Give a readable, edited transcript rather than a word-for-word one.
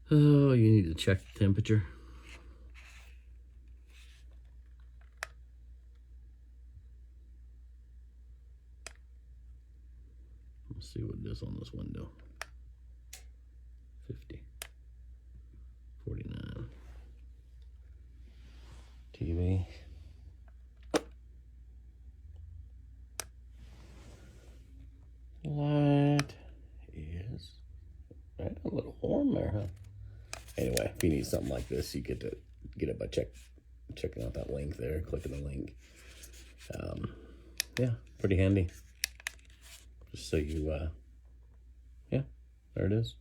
Oh, you need to check the temperature. Let's see what it is on this window. 50. 49. TV. Light is right, a little warm there, huh? Anyway, if you need something like this, you get to get it by checking out that link there, clicking the link. Yeah, pretty handy. Just so you, yeah, there it is.